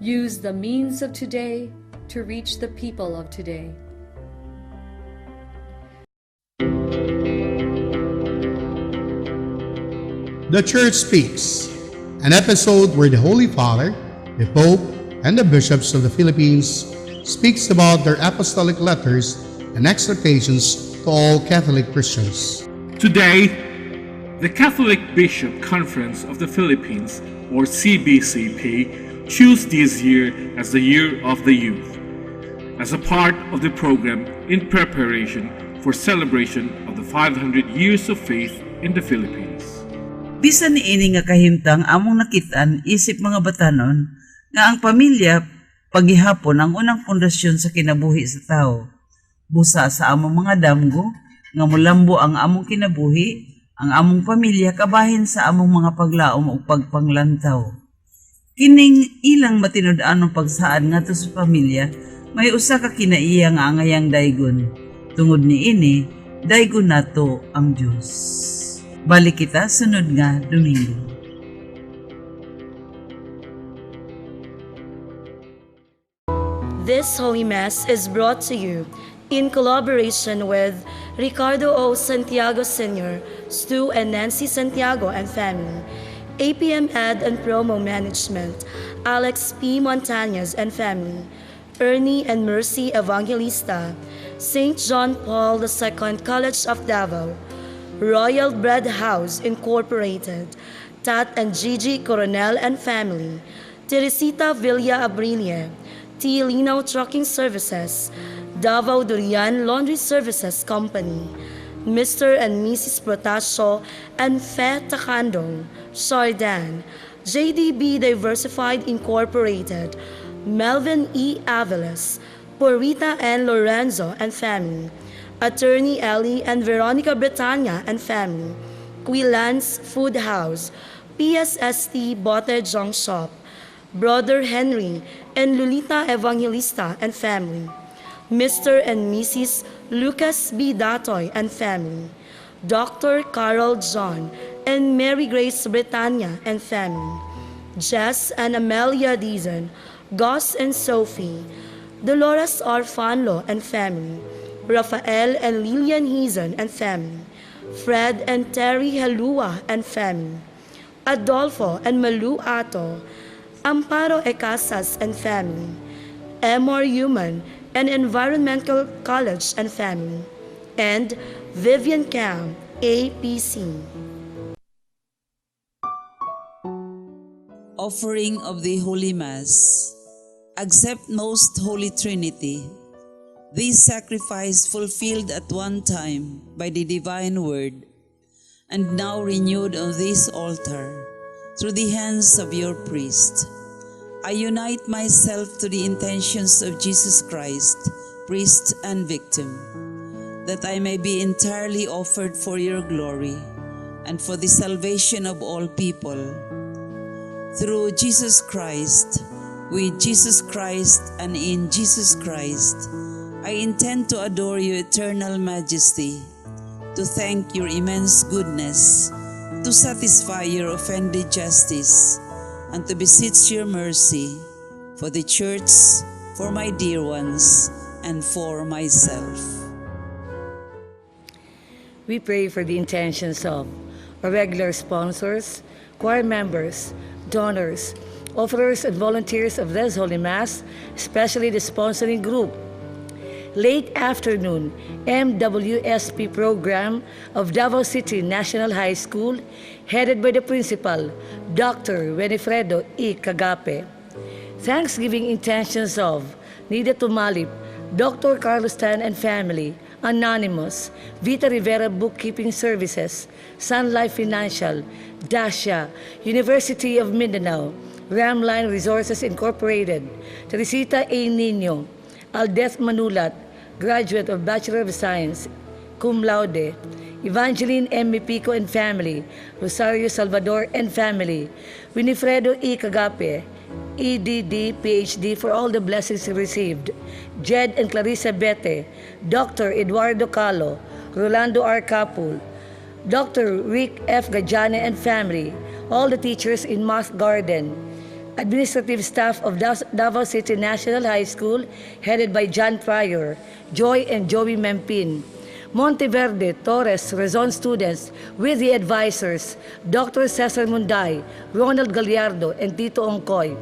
Use the means of today to reach the people of today. The Church Speaks, an episode where the Holy Father, the Pope, and the bishops of the Philippines speaks about their apostolic letters and exhortations to all Catholic Christians. Today, the Catholic Bishop Conference of the Philippines, or CBCP, chose this year as the Year of the Youth, as a part of the program in preparation for celebration of the 500 years of faith in the Philippines. Bisan niini nga kahimtang among nakitaan isip mga batanon nga ang pamilya paghihapon ang unang pundasyon sa kinabuhi sa tao. Busa sa among mga damgo nga mulambo ang among kinabuhi, ang among pamilya kabahin sa among mga paglaom ug pagpanglantaw. Kining ilang matinud-anong pagsaad ngadto sa pamilya may usa ka kinaiya nga angayang daygon. Tungod niini, daygon nato ang Dios. Balik kita sunod nga Domingo. This Holy Mass is brought to you in collaboration with Ricardo O. Santiago Sr., Stu and Nancy Santiago and family, APM Ed and Promo Management, Alex P. Montañez and family, Ernie and Mercy Evangelista, St. John Paul II College of Davao, Royal Bread House Incorporated, Tat and Gigi Coronel and family, Teresita Villa Abrilia, T. Linaw Trucking Services, Davao Durian Laundry Services Company, Mr. and Mrs. Protasio and Fe Takandong, Sardan, JDB Diversified Incorporated, Melvin E. Aviles, Porita and Lorenzo and family, Attorney Ellie and Veronica Bretanya and family, Quilans Food House, PSST Bote Junk Shop, Brother Henry and Lolita Evangelista and family, Mr. and Mrs. Lucas B. Datoy and family, Dr. Carol John and Mary Grace Bretanya and family, Jess and Amelia Dizon, Gus and Sophie, Dolores R. Fanlo and family, Rafael and Lilian Hizon and family, Fred and Terry Halua and family, Adolfo and Malu Ato, Amparo Ecasas and family, Emor Human and Environmental College and family, and Vivian Cam, APC. Offering of the Holy Mass. Accept Most Holy Trinity. This sacrifice fulfilled at one time by the divine word, and now renewed on this altar through the hands of your priest. I unite myself to the intentions of Jesus Christ, priest and victim, that I may be entirely offered for your glory and for the salvation of all people. Through Jesus Christ, with Jesus Christ and in Jesus Christ, I intend to adore your eternal majesty, to thank your immense goodness, to satisfy your offended justice, and to beseech your mercy for the Church, for my dear ones, and for myself. We pray for the intentions of our regular sponsors, choir members, donors, offerers and volunteers of this Holy Mass, especially the sponsoring group. Late afternoon MWSP program of Davao City National High School, headed by the principal, Dr. Winifredo E. Cagape. Thanksgiving intentions of Nida Tumalip, Dr. Carlos Tan and family, Anonymous, Vita Rivera Bookkeeping Services, Sun Life Financial, Dasha, University of Mindanao, Ramline Resources Incorporated, Teresita A. Nino, Aldeth Manulat, graduate of Bachelor of Science, cum laude, Evangeline M. Pico and family, Rosario Salvador and family, Winifredo E. Cagape, EDD, PhD for all the blessings he received, Jed and Clarissa Bete, Dr. Eduardo Calo, Rolando R. Capul, Dr. Rick F. Gajane and family, all the teachers in Moss Garden, administrative staff of Davao City National High School, headed by John Pryor, Joy and Joey Mempin. Monteverde, Torres, Rezon students with the advisors, Dr. Cesar Munday, Ronald Gallardo, and Tito Ongkoy.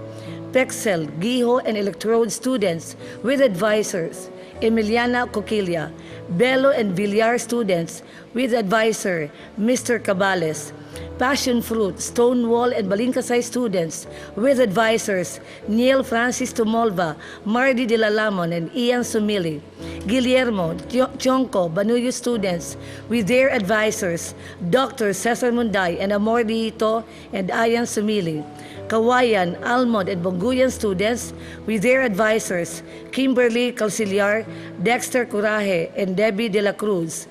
Pexel, Giho, and Electrode students with advisors, Emiliana Coquilla. Bello and Villar students with advisor, Mr. Cabales. Passion Fruit, Stonewall, and Balincasay students with advisors, Niel Francis Tumolva, Mardi de la Lamon, and Ian Sumili. Guillermo, Chonko, Banuyo students with their advisors, Dr. Cesar Munday and Amor Dito and Ian Sumili. Kawayan, Almond, and Bonguyan students with their advisors, Kimberly Calciliar, Dexter Curaje, and Debbie De La Cruz.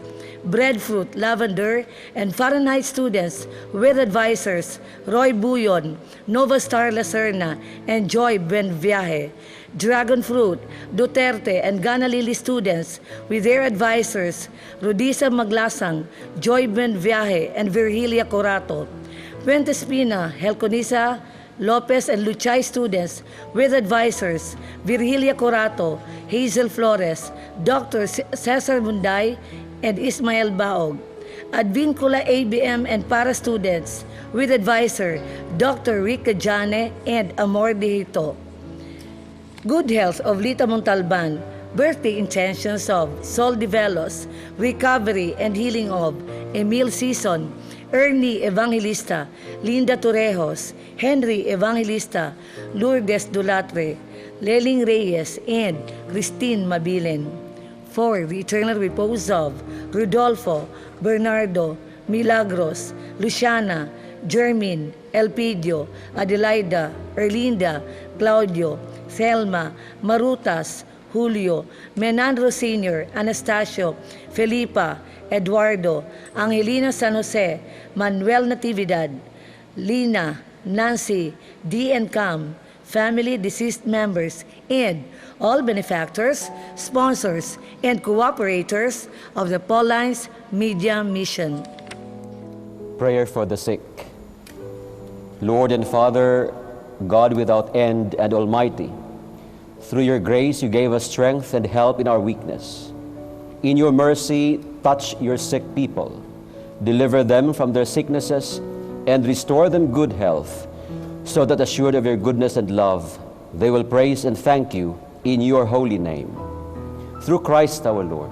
Breadfruit, Lavender, and Fahrenheit students with advisors, Roy Buyon, Nova Star Lacerna, and Joy Benviaje. Dragon Fruit, Duterte, and Gana Lily students with their advisors, Rodisa Maglasang, Joy Benviaje, and Virgilia Corato. Puente Espina, Helconisa, Lopez, and Luchay students with advisors, Virgilia Corato, Hazel Flores, Dr. Cesar Munday, and Ismael Baog. Advincula ABM and para students with advisor, Dr. Rica Jane and Amor Dihito. Good health of Lita Montalban, birthday intentions of Sol Develos, recovery and healing of Emil Sison, Ernie Evangelista, Linda Torrejos, Henry Evangelista, Lourdes Dulatre, Leling Reyes, and Christine Mabilin. For the eternal repose of Rodolfo, Bernardo, Milagros, Luciana, Jermin, Elpidio, Adelaida, Erlinda, Claudio, Thelma, Marutas, Julio, Menandro Sr., Anastasio, Felipa, Eduardo, Angelina San Jose, Manuel Natividad, Lina, Nancy, D. and Cam, family deceased members, and all benefactors, sponsors, and cooperators of the Paulines Media Mission. Prayer for the sick. Lord and Father, God without end and almighty, through your grace you gave us strength and help in our weakness. In your mercy, touch your sick people, deliver them from their sicknesses, and restore them good health, so that assured of your goodness and love, they will praise and thank you in your holy name. Through Christ our Lord.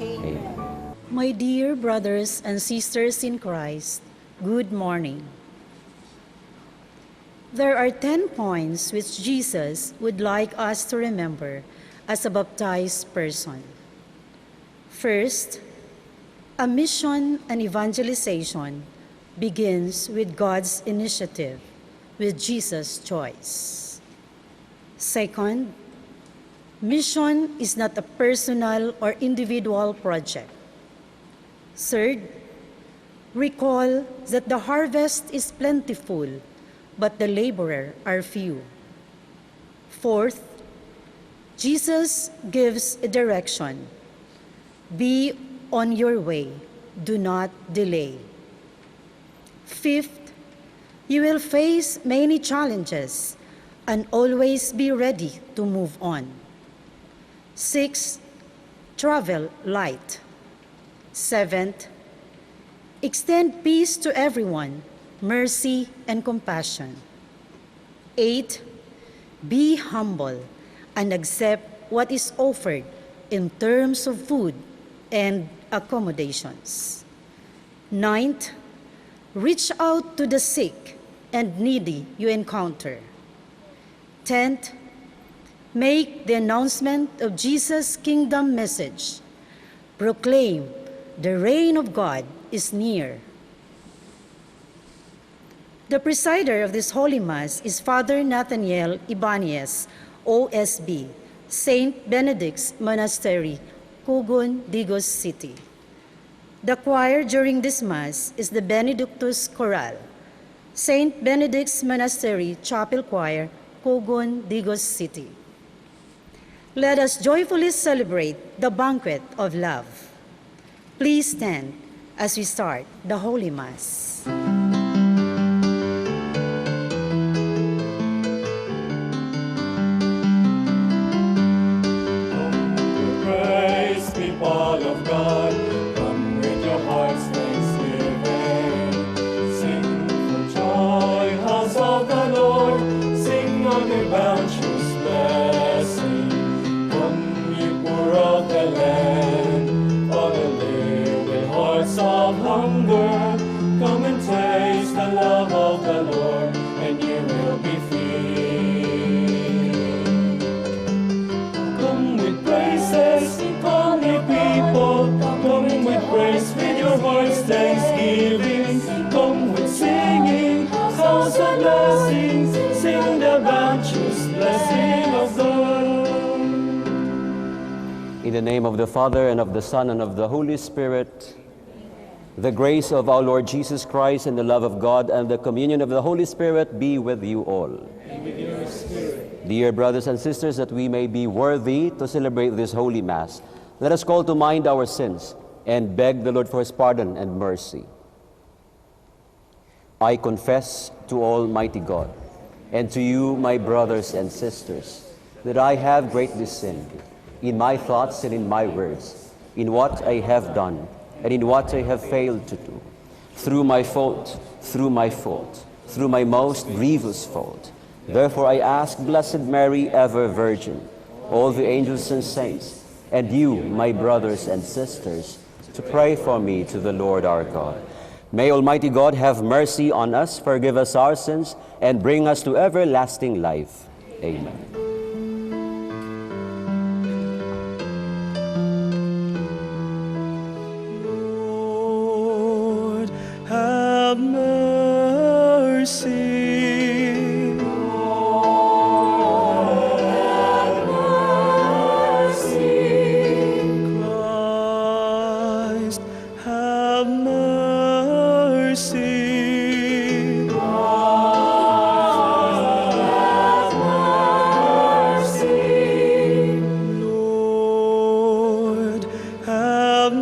Amen. My dear brothers and sisters in Christ, good morning. There are 10 points which Jesus would like us to remember as a baptized person. First, a mission and evangelization begins with God's initiative, with Jesus' choice. Second, mission is not a personal or individual project. Third, recall that the harvest is plentiful, but the laborer are few. Fourth, Jesus gives a direction. Be on your way, do not delay. Fifth, you will face many challenges and always be ready to move on. Sixth, travel light. Seventh, extend peace to everyone, mercy and compassion. 8, be humble and accept what is offered in terms of food and accommodations. 9th, reach out to the sick and needy you encounter. 10th, make the announcement of Jesus' kingdom message. Proclaim the reign of God is near. The presider of this Holy Mass is Father Nathaniel Ibanez, OSB, St. Benedict's Monastery, Cugon, Digos City. The choir during this Mass is the Benedictus Choral, St. Benedict's Monastery Chapel Choir, Cugon, Digos City. Let us joyfully celebrate the banquet of love. Please stand as we start the Holy Mass. In the name of the Father, and of the Son, and of the Holy Spirit, the grace of our Lord Jesus Christ, and the love of God, and the communion of the Holy Spirit be with you all. And with your spirit. Dear brothers and sisters, that we may be worthy to celebrate this holy Mass, let us call to mind our sins and beg the Lord for his pardon and mercy. I confess to Almighty God and to you, my brothers and sisters, that I have greatly sinned in my thoughts and in my words, in what I have done and in what I have failed to do, through my fault, through my most grievous fault. Therefore I ask Blessed Mary, ever Virgin, all the angels and saints, and you, my brothers and sisters, to pray for me to the Lord our God. May Almighty God have mercy on us, forgive us our sins, and bring us to everlasting life. Amen. Lord, have mercy. Christ, have mercy. Lord, have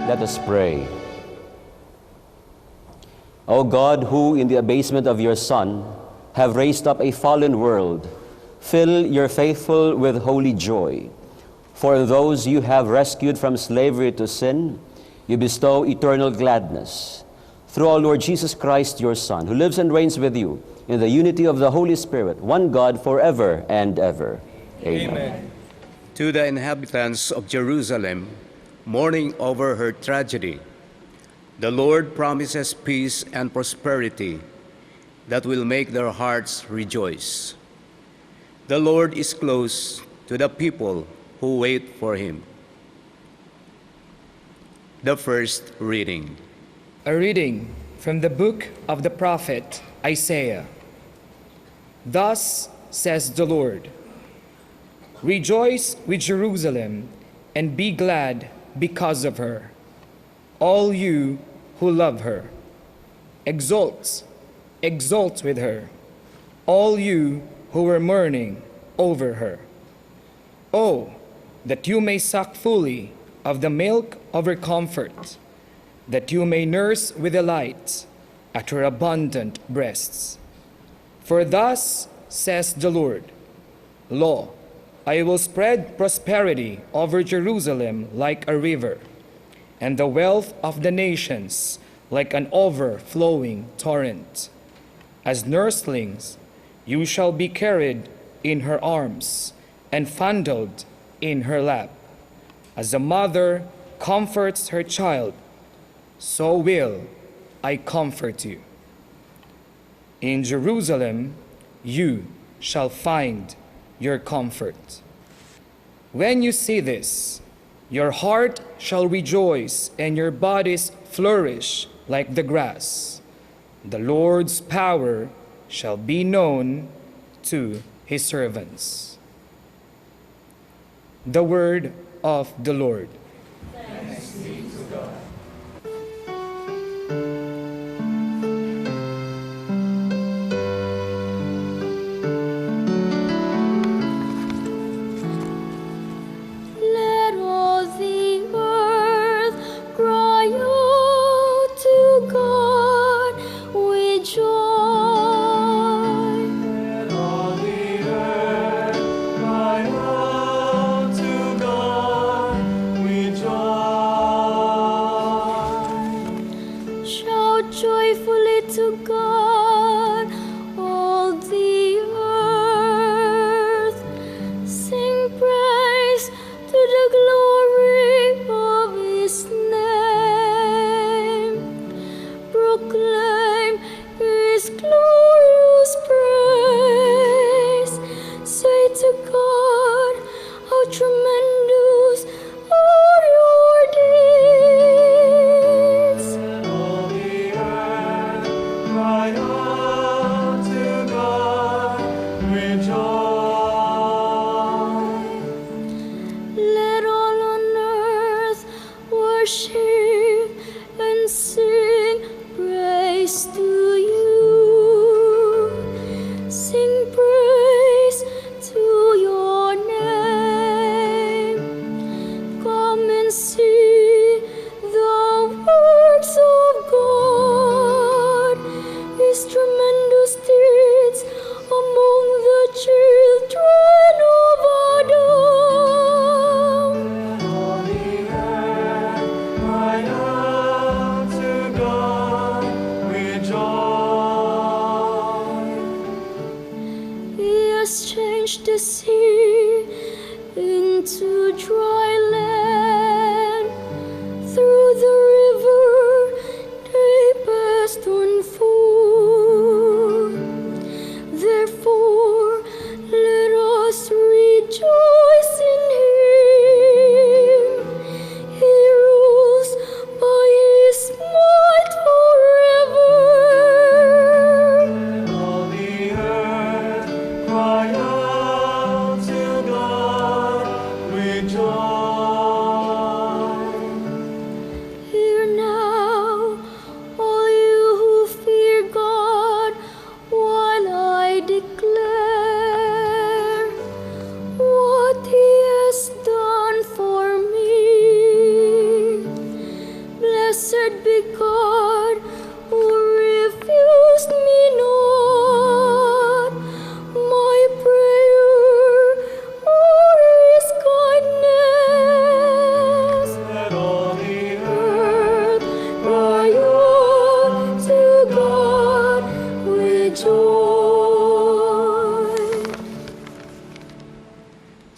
Let us pray. O God, who in the abasement of your Son have raised up a fallen world, fill your faithful with holy joy. For those you have rescued from slavery to sin, you bestow eternal gladness. Through our Lord Jesus Christ, your Son, who lives and reigns with you in the unity of the Holy Spirit, one God, forever and ever. Amen. To the inhabitants of Jerusalem, mourning over her tragedy, the Lord promises peace and prosperity that will make their hearts rejoice. The Lord is close to the people who wait for him. The first reading. A reading from the book of the prophet Isaiah. Thus says the Lord, rejoice with Jerusalem and be glad because of her, all you who love her. Exult, exult with her, all you who were mourning over her. Oh, that you may suck fully of the milk of her comfort, that you may nurse with delight at her abundant breasts. For thus says the Lord, lo, I will spread prosperity over Jerusalem like a river, and the wealth of the nations like an overflowing torrent. As nurslings, you shall be carried in her arms and fondled in her lap. As a mother comforts her child, so will I comfort you. In Jerusalem, you shall find your comfort. When you see this, your heart shall rejoice and your bodies flourish like the grass. The Lord's power shall be known to his servants. The word of the Lord. Thanks be to God. Let all the earth cry out to God with joy. Let all the earth cry out to God with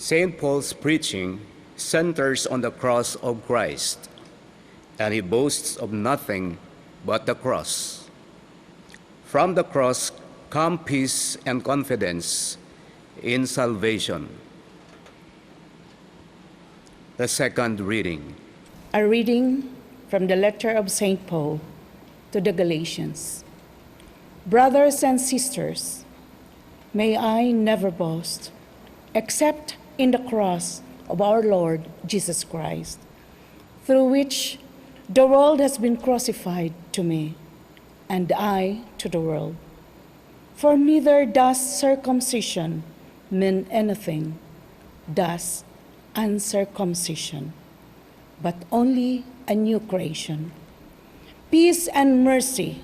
St. Paul's preaching centers on the cross of Christ, and he boasts of nothing but the cross. From the cross come peace and confidence in salvation. The second reading. A reading from the letter of St. Paul to the Galatians. Brothers and sisters, may I never boast except in the cross of our Lord Jesus Christ, through which the world has been crucified to me, and I to the world. For neither does circumcision mean anything, does uncircumcision, but only a new creation. Peace and mercy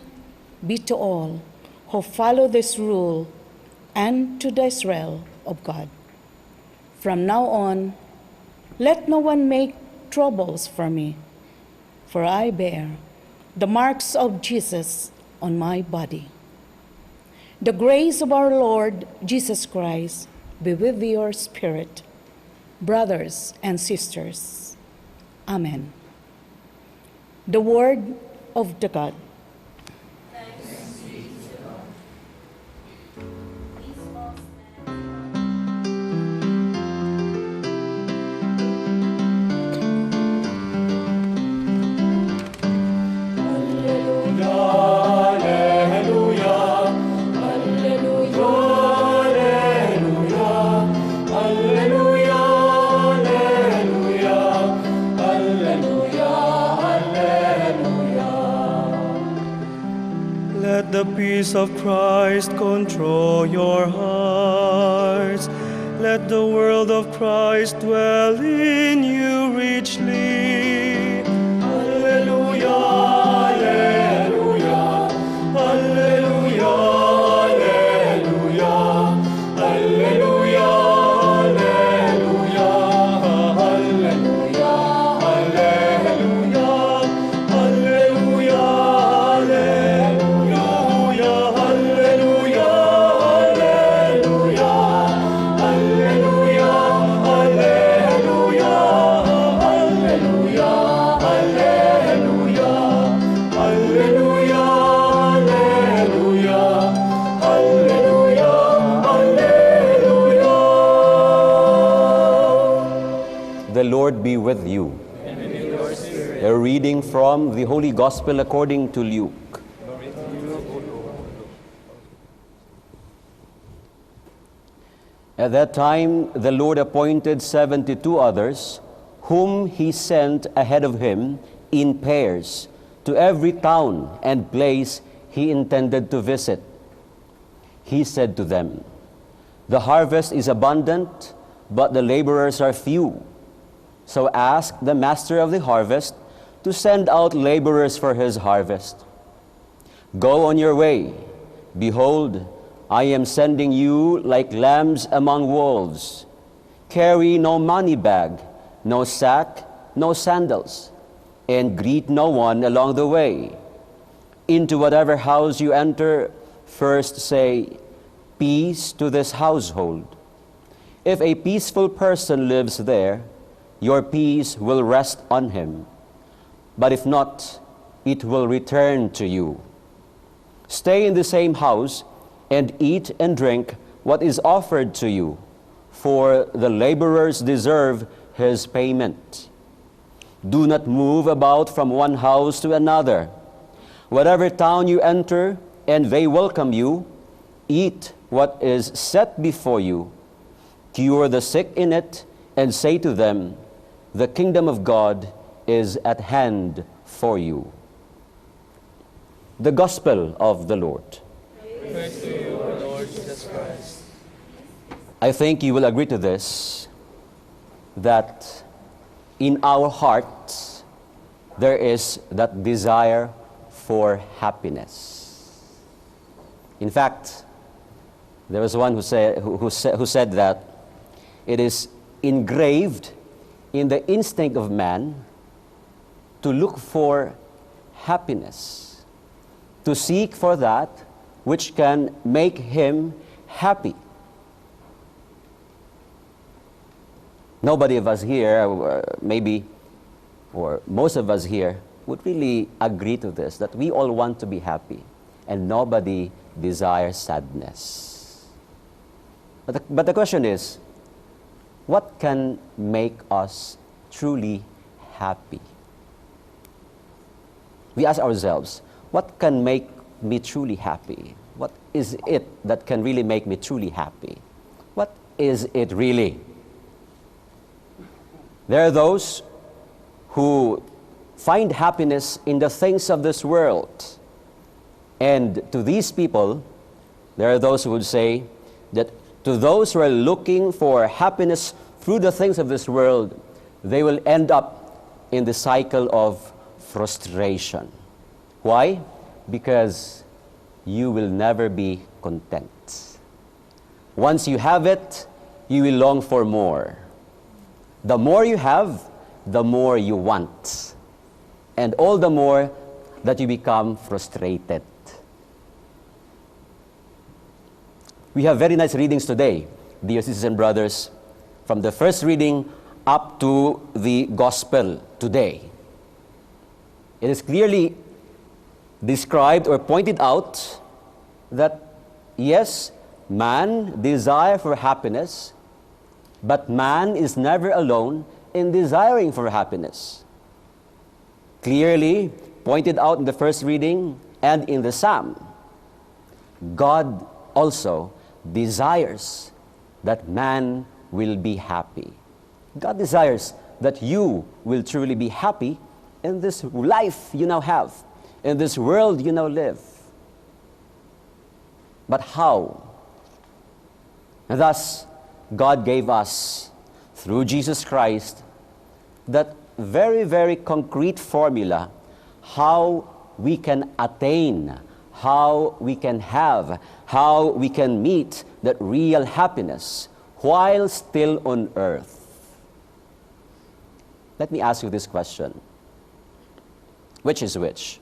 be to all who follow this rule and to the Israel of God. From now on, let no one make troubles for me, for I bear the marks of Jesus on my body. The grace of our Lord Jesus Christ be with your spirit, brothers and sisters. Amen. The word of the God. Let the peace of Christ control your hearts. Let the world of Christ dwell in you richly. Alleluia, alleluia, alleluia, alleluia, alleluia, alleluia, alleluia, alleluia, alleluia, The Lord be with you. And with your spirit. A reading from the Holy Gospel according to Luke. At that time, the Lord appointed 72 others, whom he sent ahead of him in pairs to every town and place he intended to visit. He said to them, "The harvest is abundant, but the laborers are few. So ask the master of the harvest to send out laborers for his harvest. Go on your way. Behold, I am sending you like lambs among wolves. Carry no money bag, no sack, no sandals, and greet no one along the way. Into whatever house you enter, first say, 'Peace to this household.' If a peaceful person lives there, your peace will rest on him. But if not, it will return to you. Stay in the same house and eat and drink what is offered to you, for the laborers deserve his payment. Do not move about from one house to another. Whatever town you enter and they welcome you, eat what is set before you. Cure the sick in it and say to them, 'The kingdom of God is at hand for you.'" The Gospel of the Lord. Praise to you, O Lord Jesus Christ. I think you will agree to this, that in our hearts there is that desire for happiness. In fact, there was one who said that it is engraved in the instinct of man to look for happiness, to seek for that which can make him happy. nobody of us here, maybe, or most of us here, would really agree to this, that we all want to be happy, and nobody desires sadness. But the question is, what can make us truly happy? We ask ourselves, what can make me truly happy? What is it that can really make me truly happy? What is it really? There are those who find happiness in the things of this world. And to these people, there are those who would say that to those who are looking for happiness through the things of this world, they will end up in the cycle of frustration. Why? Because you will never be content. Once you have it, you will long for more. The more you have, the more you want. And all the more that you become frustrated. We have very nice readings today, dear sisters and brothers, from the first reading up to the gospel today. It is clearly described or pointed out that yes, man desires for happiness, but man is never alone in desiring for happiness. Clearly pointed out in the first reading and in the psalm. God also desires that man will be happy. God desires that you will truly be happy in this life you now have, in this world you now live. But how? And thus, God gave us, through Jesus Christ, that very, very concrete formula how we can attain, how we can have, how we can meet that real happiness while still on earth. Let me ask you this question. Which is which?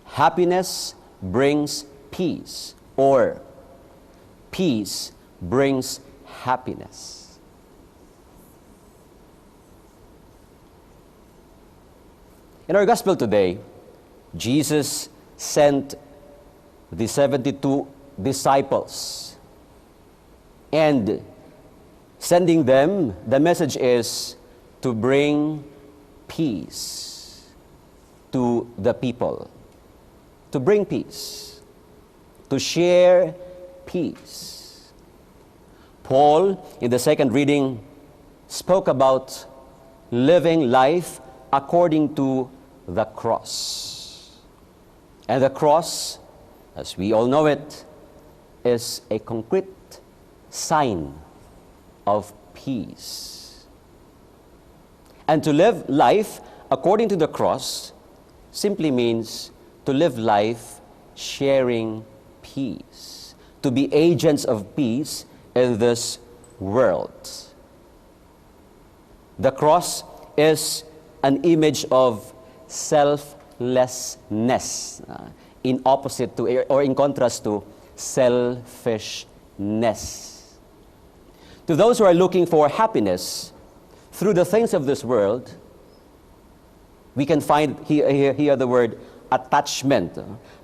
Happiness brings peace, or peace brings happiness? In our gospel today, Jesus sent the 72 disciples. And sending them, the message is to bring peace to the people. To bring peace. To share peace. Paul, in the second reading, spoke about living life according to the cross. And the cross, as we all know it, is a concrete sign of peace. And to live life according to the cross simply means to live life sharing peace, to be agents of peace in this world. The cross is an image of selflessness, in opposite to, or in contrast to, selfishness. To those who are looking for happiness through the things of this world, we can find here the word attachment.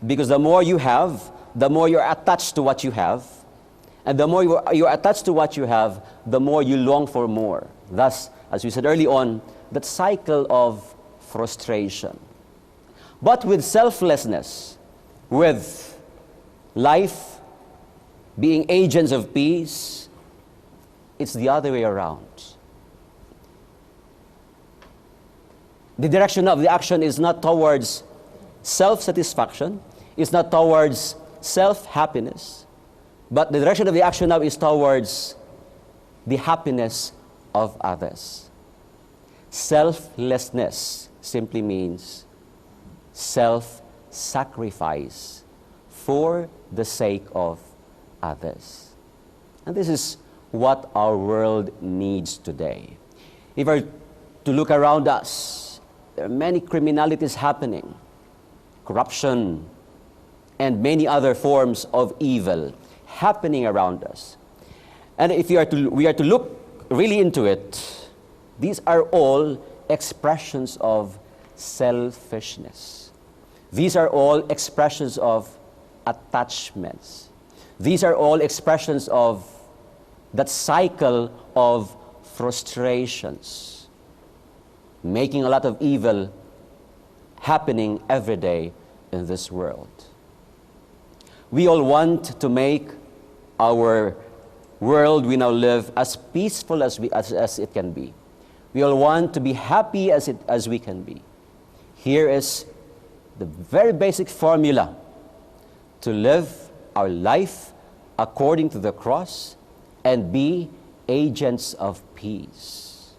Because the more you have, the more you're attached to what you have. And the more you're attached to what you have, the more you long for more. Thus, as we said early on, that cycle of frustration. But with selflessness, with life being agents of peace, it's the other way around. The direction of the action is not towards self-satisfaction, it's not towards self-happiness, but the direction of the action now is towards the happiness of others. Selflessness simply means self-sacrifice for the sake of others. And this is what our world needs today. If we are to look around us, there are many criminalities happening, corruption, and many other forms of evil happening around us. And if we are to look really into it, these are all expressions of selfishness. These are all expressions of attachments. These are all expressions of that cycle of frustrations, making a lot of evil happening every day in this world. We all want to make our world we now live as peaceful as it can be. We all want to be happy as we can be. Here is the very basic formula to live our life according to the cross and be agents of peace.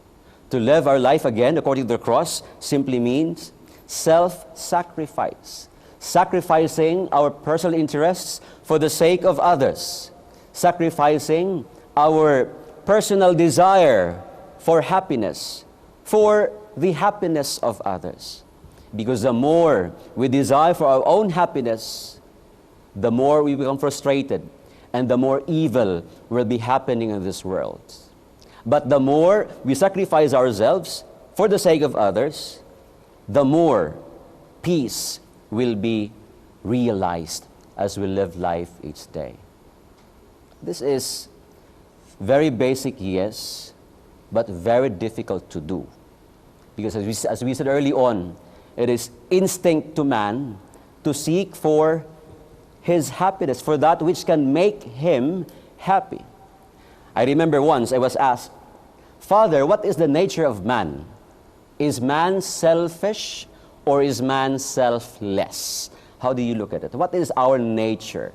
To live our life again according to the cross simply means self-sacrifice. Sacrificing our personal interests for the sake of others. Sacrificing our personal desire for happiness, for the happiness of others. Because the more we desire for our own happiness, the more we become frustrated and the more evil will be happening in this world. But the more we sacrifice ourselves for the sake of others, the more peace will be realized as we live life each day. This is very basic, yes, but very difficult to do. Because as we said early on, it is instinct to man to seek for his happiness, for that which can make him happy. I remember once I was asked, "Father, what is the nature of man? Is man selfish or is man selfless? How do you look at it? What is our nature?"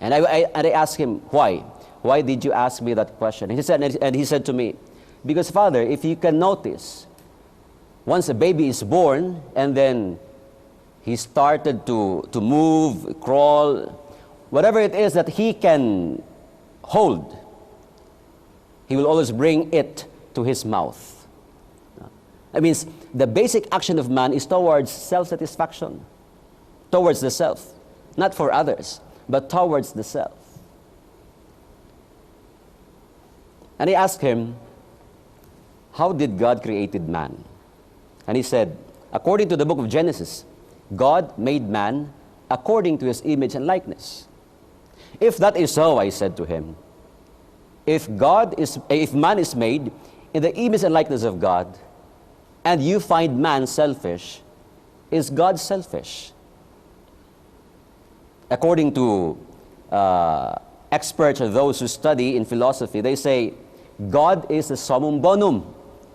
And I asked him, why? Why did you ask me that question? And he said to me, "Because, Father, if you can notice, once a baby is born and then he started to move, crawl, whatever it is that he can hold, he will always bring it to his mouth." That means the basic action of man is towards self-satisfaction, towards the self, not for others, but towards the self. And I asked him, how did God created man? And he said, according to the book of Genesis, God made man according to his image and likeness. If that is so, I said to him, if man is made in the image and likeness of God, and you find man selfish, is God selfish? According to experts or those who study in philosophy, they say God is the summum bonum.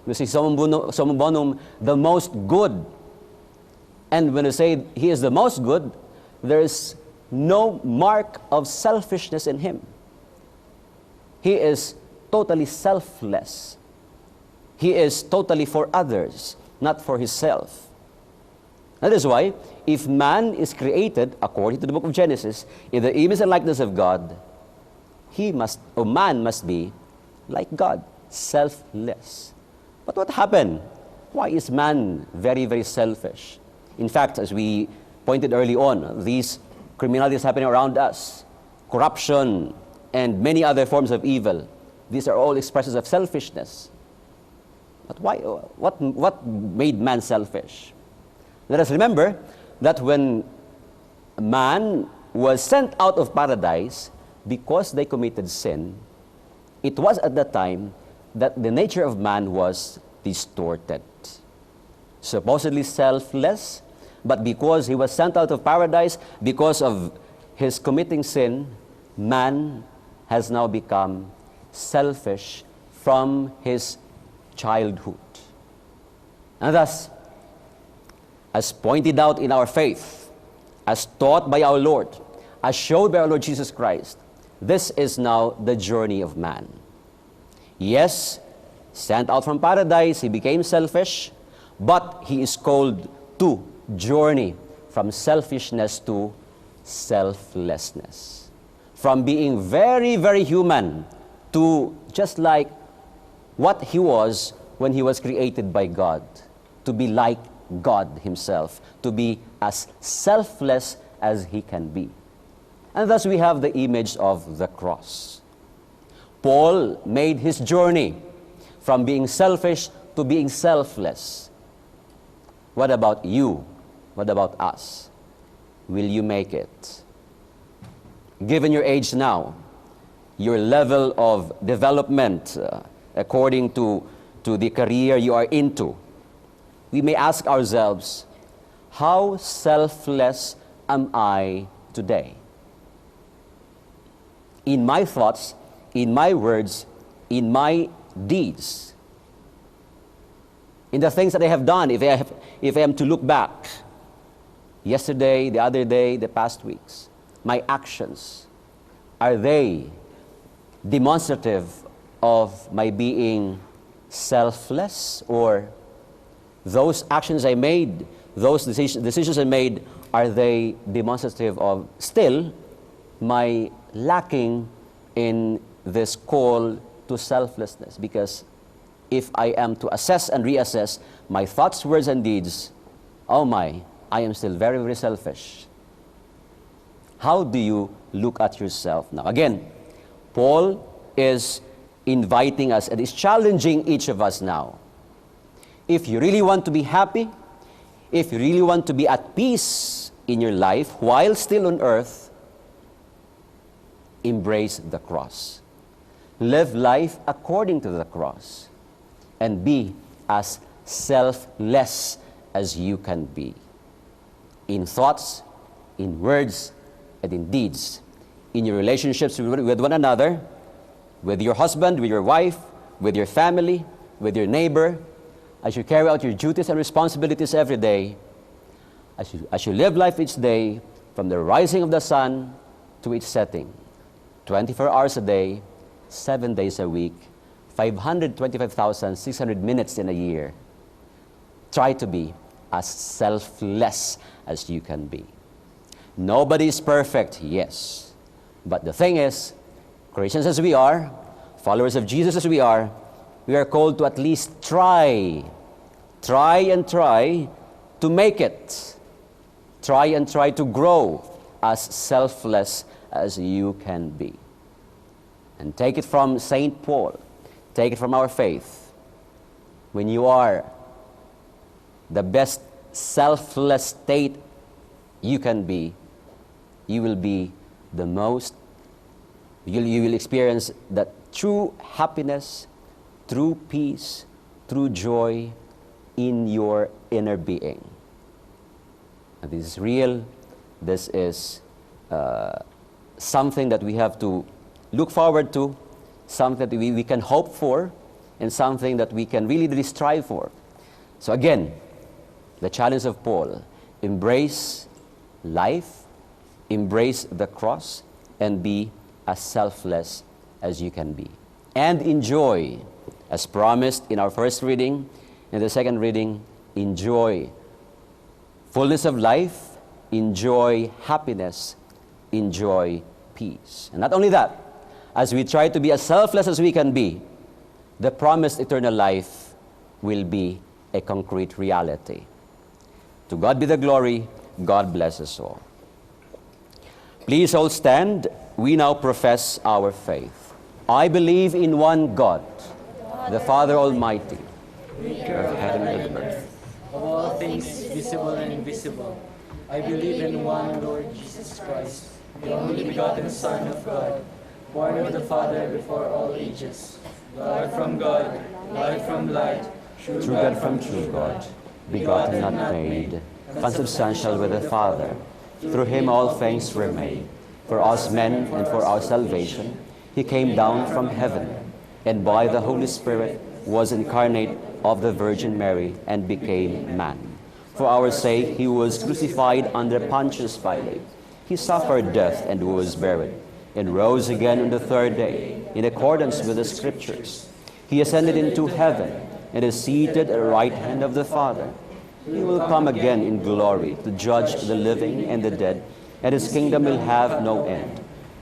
We say summum bonum, the most good. And when we say he is the most good, there is no mark of selfishness in him. He is totally selfless. He is totally for others, not for himself. That is why, if man is created, according to the book of Genesis, in the image and likeness of God, man must be like God, selfless. But what happened? Why is man very, very selfish? In fact, as we pointed early on, these criminalities happening around us, corruption, and many other forms of evil, these are all expressions of selfishness. But why? What made man selfish? Let us remember that when man was sent out of paradise because they committed sin, it was at that time that the nature of man was distorted. Supposedly selfless, but because he was sent out of paradise, because of his committing sin, man has now become selfish from his childhood. And thus, as pointed out in our faith, as taught by our Lord, as showed by our Lord Jesus Christ, this is now the journey of man. Yes, sent out from paradise, he became selfish, but he is called to journey from selfishness to selflessness. From being very, very human to just like what he was when he was created by God, to be like God himself, to be as selfless as he can be. And thus we have the image of the cross. Paul made his journey from being selfish to being selfless. What about you? What about us? Will you make it? Given your age now, your level of development according to the career you are into, we may ask ourselves, how selfless am I today? In my thoughts, in my words, in my deeds, in the things that I have done, if I am to look back, yesterday, the other day, the past weeks, my actions, are they demonstrative of my being selfless? Or those actions I made, those decisions I made, are they demonstrative of still my lacking in this call to selflessness? Because if I am to assess and reassess my thoughts, words, and deeds, oh my, I am still very, very selfish. How do you look at yourself now? Again, Paul is inviting us and is challenging each of us now. If you really want to be happy, if you really want to be at peace in your life while still on earth, embrace the cross. Live life according to the cross and be as selfless as you can be. In thoughts, in words, and in deeds. In your relationships with one another, with your husband, with your wife, with your family, with your neighbor, as you carry out your duties and responsibilities every day, as you live life each day, from the rising of the sun to its setting, 24 hours a day, 7 days a week, 525,600 minutes in a year. Try to be as selfless as you can be. Nobody is perfect, yes. But the thing is, Christians as we are, followers of Jesus as we are called to at least try to make it. Try and try to grow as selfless as you can be. And take it from St. Paul, take it from our faith. When you are the best selfless state you can be, you will be the most, you will experience that true happiness, true peace, true joy in your inner being. And this is real. This is something that we have to look forward to, something that we can hope for, and something that we can really strive for. So again, the challenge of Paul, embrace life, embrace the cross, and be as selfless as you can be. And enjoy, as promised in our first reading, in the second reading, enjoy fullness of life, enjoy happiness, enjoy peace. And not only that, as we try to be as selfless as we can be, the promised eternal life will be a concrete reality. To God be the glory. God bless us all. Please all stand. We now profess our faith. I believe in one God, the Father Almighty, maker of heaven and earth, of all things visible and invisible. I believe in one Lord Jesus Christ, the only begotten Son of God, born of the Father before all ages, God from God, light from light, true God from true God, begotten not made, consubstantial with the Father. Through him all things were made. For us men and for our salvation, he came down from heaven, and by the Holy Spirit was incarnate of the Virgin Mary and became man. For our sake he was crucified under Pontius Pilate. He suffered death and was buried, and rose again on the third day, in accordance with the Scriptures. He ascended into heaven, and is seated at the right hand of the Father. He will come again in glory to judge the living and the dead, and his kingdom will have no end.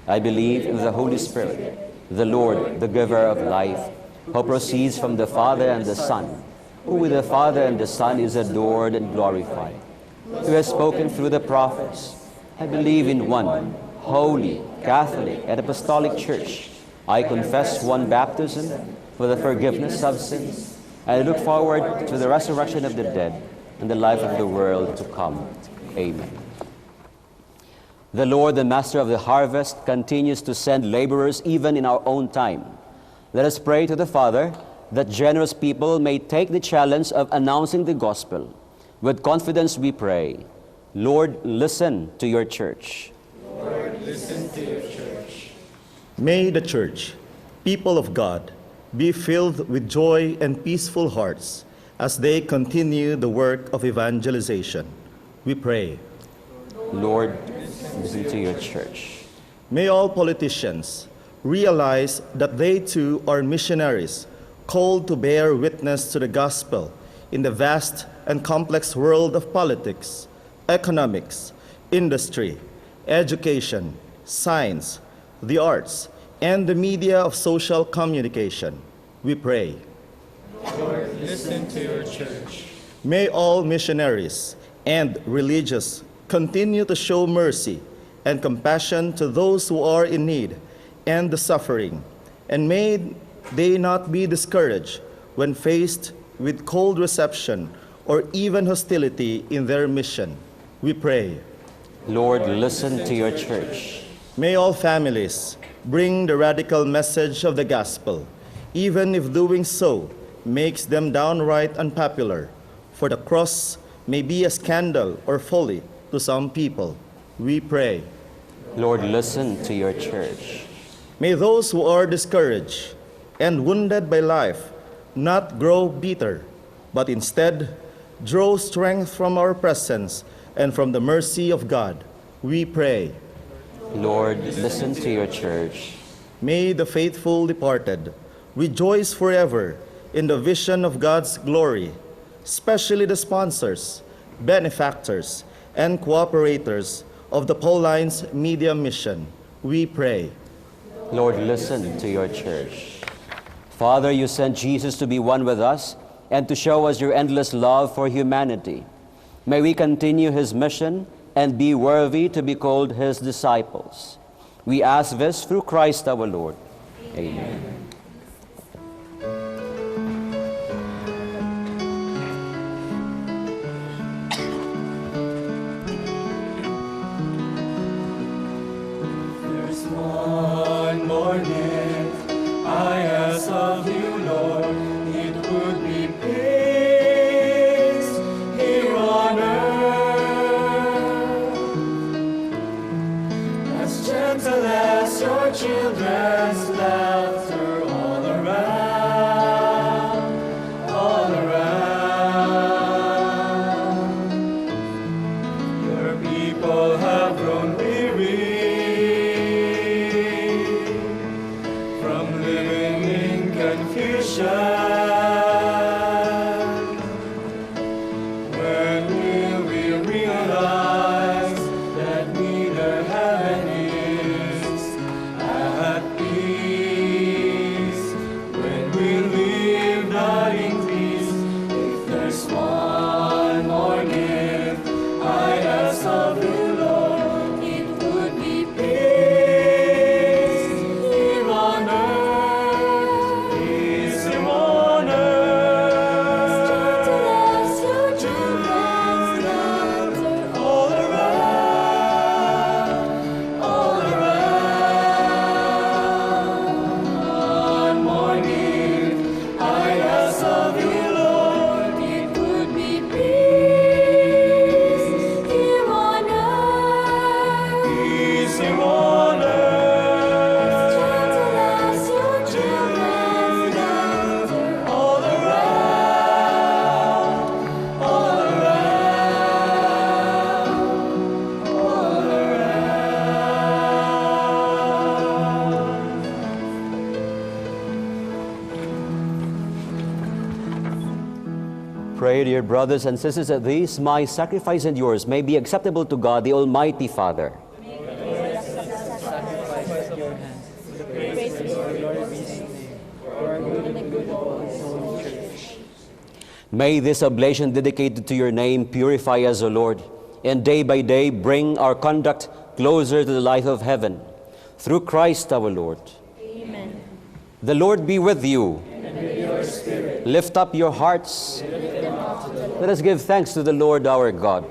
I believe in the Holy Spirit, the Lord, the giver of life, who proceeds from the Father and the Son, who with the Father and the Son is adored and glorified, who has spoken through the prophets. I believe in one holy, Catholic, and Apostolic Church. I confess one baptism for the forgiveness of sins. I look forward to the resurrection of the dead and the life of the world to come. Amen. The Lord, the Master of the harvest, continues to send laborers even in our own time. Let us pray to the Father that generous people may take the challenge of announcing the gospel. With confidence we pray, Lord, listen to your church. Lord, listen to your church. May the church, people of God, be filled with joy and peaceful hearts as they continue the work of evangelization. We pray. Lord, listen to your church. May all politicians realize that they too are missionaries called to bear witness to the gospel in the vast and complex world of politics, economics, industry, education, science, the arts, and the media of social communication. We pray. Lord, listen to your church. May all missionaries and religious continue to show mercy and compassion to those who are in need and the suffering, and may they not be discouraged when faced with cold reception or even hostility in their mission. We pray. Lord, listen to your church. May all families bring the radical message of the gospel, even if doing so makes them downright unpopular, for the cross may be a scandal or folly to some people. We pray. Lord, listen to your church. May those who are discouraged and wounded by life not grow bitter, but instead draw strength from our presence and from the mercy of God. We pray. Lord, listen to your church. May the faithful departed rejoice forever in the vision of God's glory, especially the sponsors, benefactors, and cooperators of the Pauline's media mission. We pray. Lord, listen to your church. Father, you sent Jesus to be one with us and to show us your endless love for humanity. May we continue his mission and be worthy to be called his disciples. We ask this through Christ our Lord. Amen. There's one more gift I ask of you, Lord. It would be peace here on earth, as gentle as your children's laughter all around, all around. Your people have grown weary from living in confusion. When will we realize that neither heaven is at peace? When we live not in peace? If there's one more gift I ask of you, Lord, it would be peace here on earth, peace here on earth. All around, all around. One more gift I ask of you, Lord, it would be peace here on earth, peace here on earth. All around, all around, all around. Pray, dear brothers and sisters, that these, my sacrifice and yours, may be acceptable to God, the Almighty Father. May this oblation dedicated to your name purify us, O Lord, and day by day bring our conduct closer to the light of heaven. Through Christ our Lord. Amen. The Lord be with you. And Lift up your hearts. Let us give thanks to the Lord our God.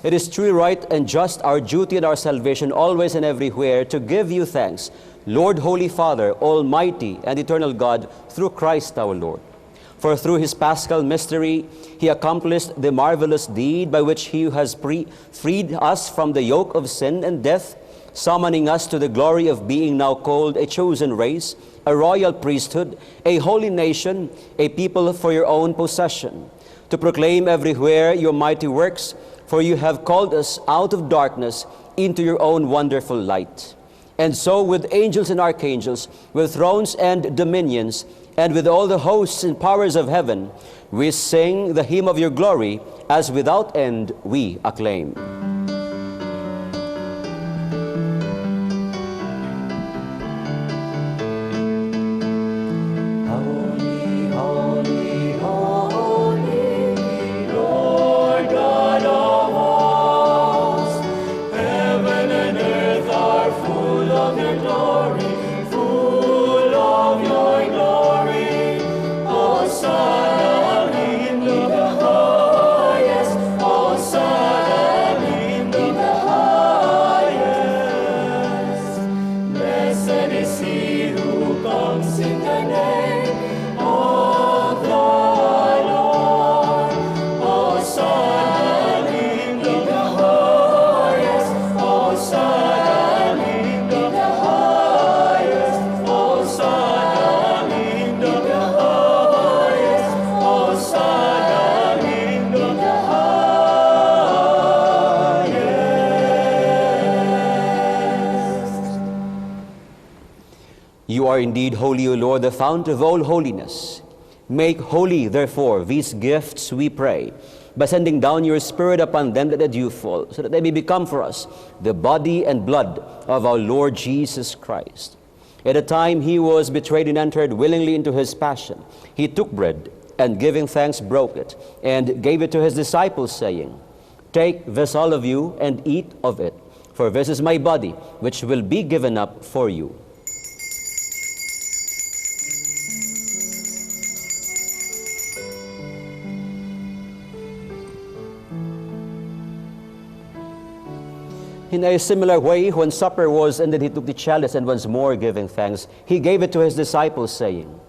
It is truly right and just, our duty and our salvation, always and everywhere, to give you thanks, Lord, Holy Father, Almighty and Eternal God, through Christ our Lord. For through his paschal mystery, he accomplished the marvelous deed by which he has freed us from the yoke of sin and death, summoning us to the glory of being now called a chosen race, a royal priesthood, a holy nation, a people for your own possession, to proclaim everywhere your mighty works, for you have called us out of darkness into your own wonderful light. And so with angels and archangels, with thrones and dominions, and with all the hosts and powers of heaven, we sing the hymn of your glory, as without end we acclaim. You are indeed holy, O Lord, the fount of all holiness. Make holy, therefore, these gifts, we pray, by sending down your Spirit upon them that the dew fall, so that they may become for us the body and blood of our Lord Jesus Christ. At the time he was betrayed and entered willingly into his passion, he took bread, and giving thanks, broke it, and gave it to his disciples, saying, Take this, all of you, and eat of it, for this is my body, which will be given up for you. In a similar way, when supper was ended, he took the chalice, and once more giving thanks, he gave it to his disciples, saying,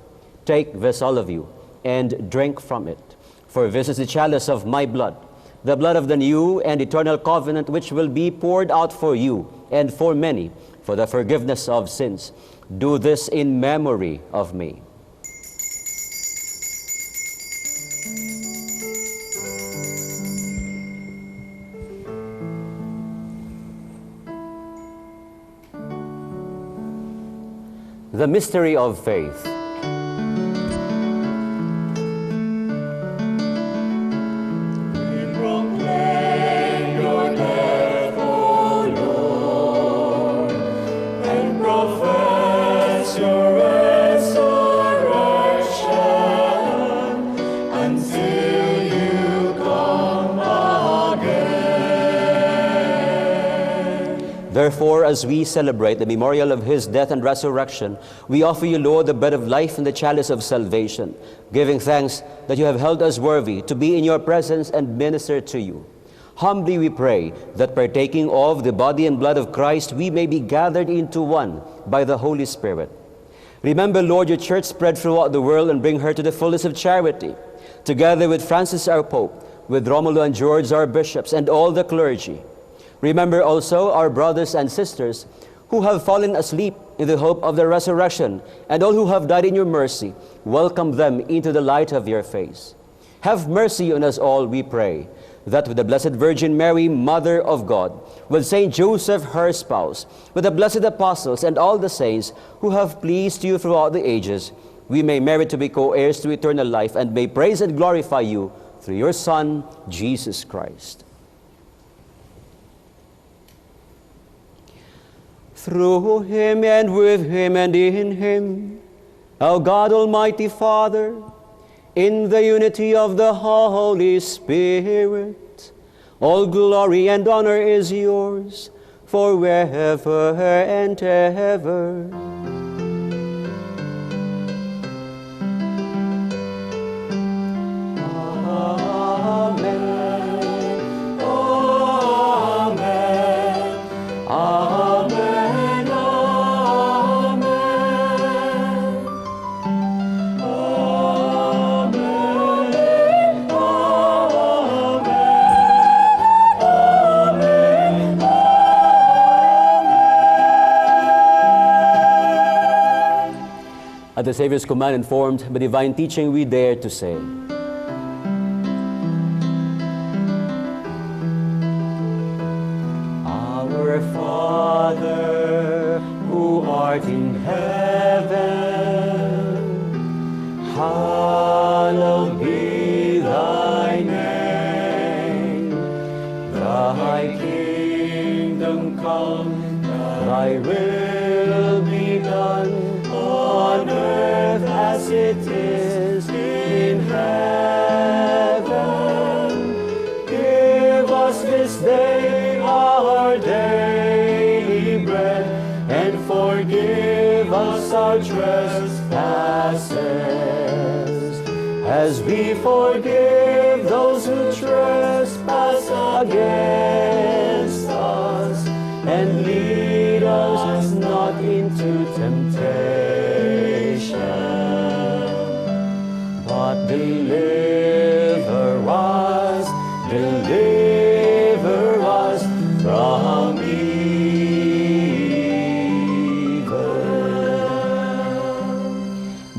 Take this, all of you, and drink from it, for this is the chalice of my blood, the blood of the new and eternal covenant, which will be poured out for you and for many for the forgiveness of sins. Do this in memory of me. The mystery of faith. Therefore, as we celebrate the memorial of his death and resurrection, we offer you, Lord, the bread of life and the chalice of salvation, giving thanks that you have held us worthy to be in your presence and minister to you. Humbly we pray that partaking of the body and blood of Christ, we may be gathered into one by the Holy Spirit. Remember, Lord, your church spread throughout the world and bring her to the fullness of charity, together with Francis our Pope, with Romulo and George our bishops, and all the clergy. Remember also our brothers and sisters who have fallen asleep in the hope of the resurrection, and all who have died in your mercy. Welcome them into the light of your face. Have mercy on us all, we pray, that with the Blessed Virgin Mary, Mother of God, with Saint Joseph, her spouse, with the blessed apostles and all the saints who have pleased you throughout the ages, we may merit to be co-heirs to eternal life, and may praise and glorify you through your Son, Jesus Christ. Through him, and with him, and in him, O God, Almighty Father, in the unity of the Holy Spirit, all glory and honor is yours forever and ever. At the Savior's command, informed by divine teaching, we dare to say, Our Father, who art in heaven, hallowed be thy name. Thy kingdom come, thy will be done, on earth as it is in heaven. Give us this day our daily bread, and forgive us our trespasses, as we forgive those who trespass against us. And lead us not into temptation, but deliver us from evil.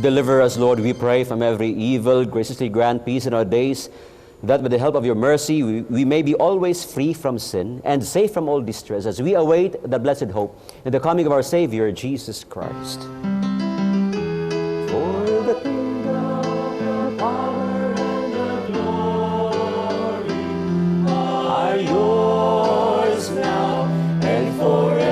Deliver us, Lord, we pray, from every evil. Graciously grant peace in our days, that with the help of your mercy we may be always free from sin and safe from all distress, as we await the blessed hope and the coming of our Savior, Jesus Christ. For the kingdom, the power, and the glory are yours now and forever.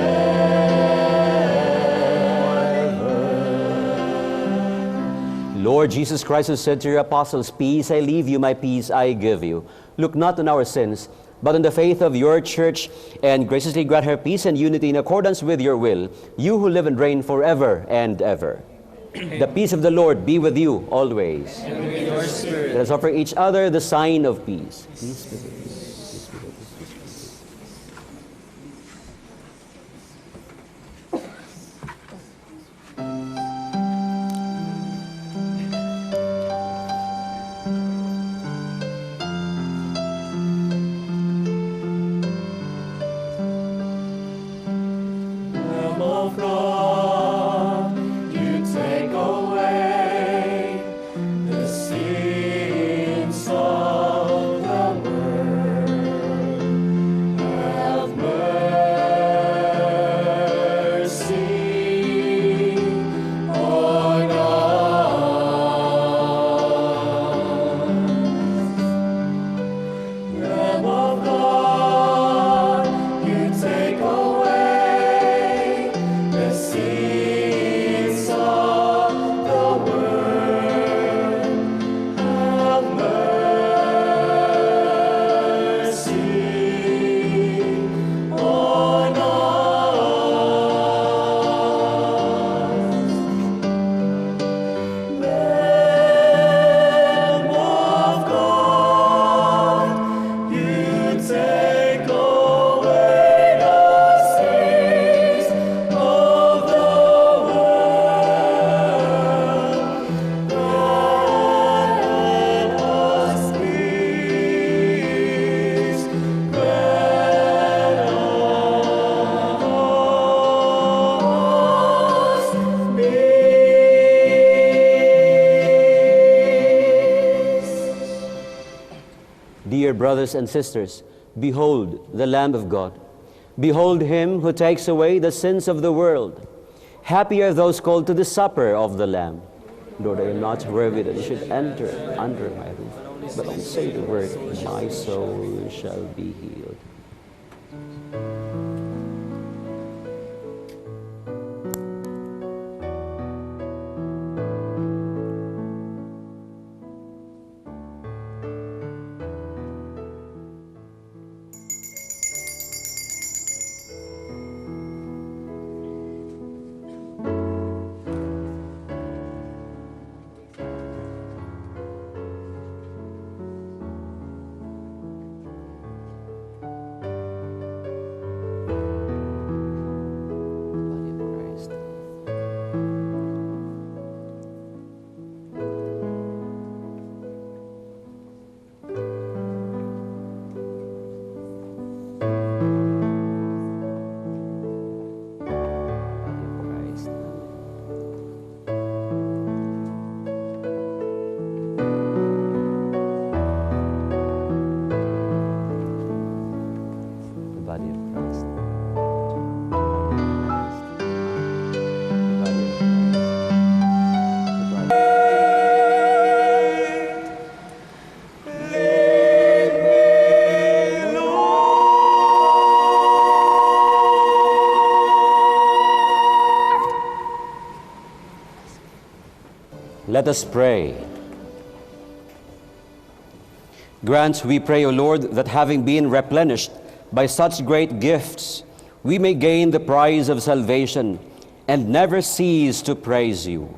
Lord Jesus Christ, who said to your apostles, Peace I leave you, my peace I give you. Look not on our sins, but on the faith of your church, and graciously grant her peace and unity in accordance with your will, you who live and reign forever and ever. The peace of the Lord be with you always. And with your spirit. Let us offer each other the sign of peace. Peace be with you. Dear brothers and sisters, behold the Lamb of God. Behold him who takes away the sins of the world. Happy are those called to the supper of the Lamb. Lord, I am not worthy that you should enter under my roof, but only say the word, my soul shall be healed. Let us pray. Grant, we pray, O Lord, that having been replenished by such great gifts, we may gain the prize of salvation and never cease to praise you.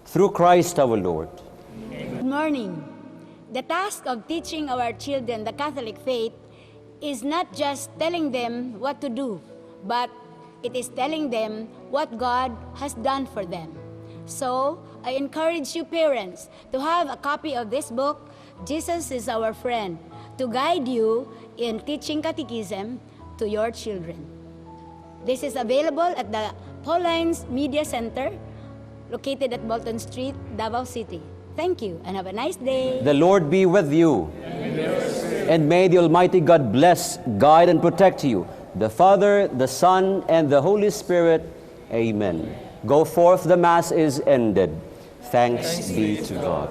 Through Christ our Lord. Good morning. The task of teaching our children the Catholic faith is not just telling them what to do, but it is telling them what God has done for them. So, I encourage you parents to have a copy of this book, Jesus is Our Friend, to guide you in teaching catechism to your children. This is available at the Paulines Media Center, located at Bolton Street, Davao City. Thank you and have a nice day. The Lord be with you. And may the Almighty God bless, guide, and protect you, the Father, the Son, and the Holy Spirit. Amen. Go forth, the Mass is ended. Thanks be to God.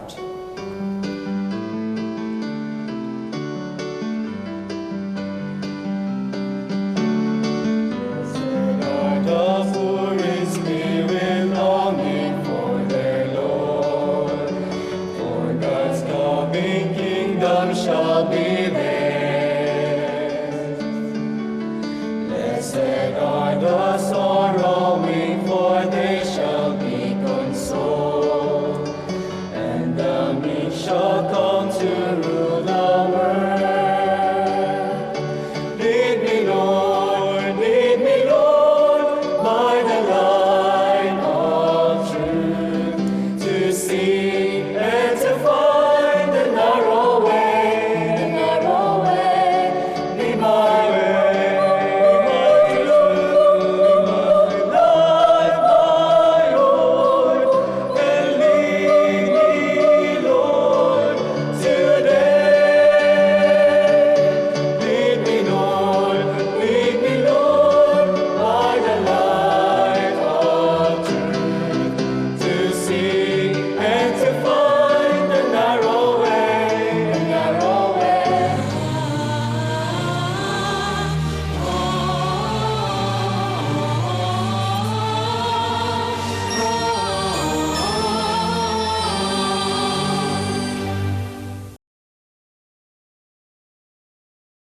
The poor in spirit longing for their Lord, for God's coming.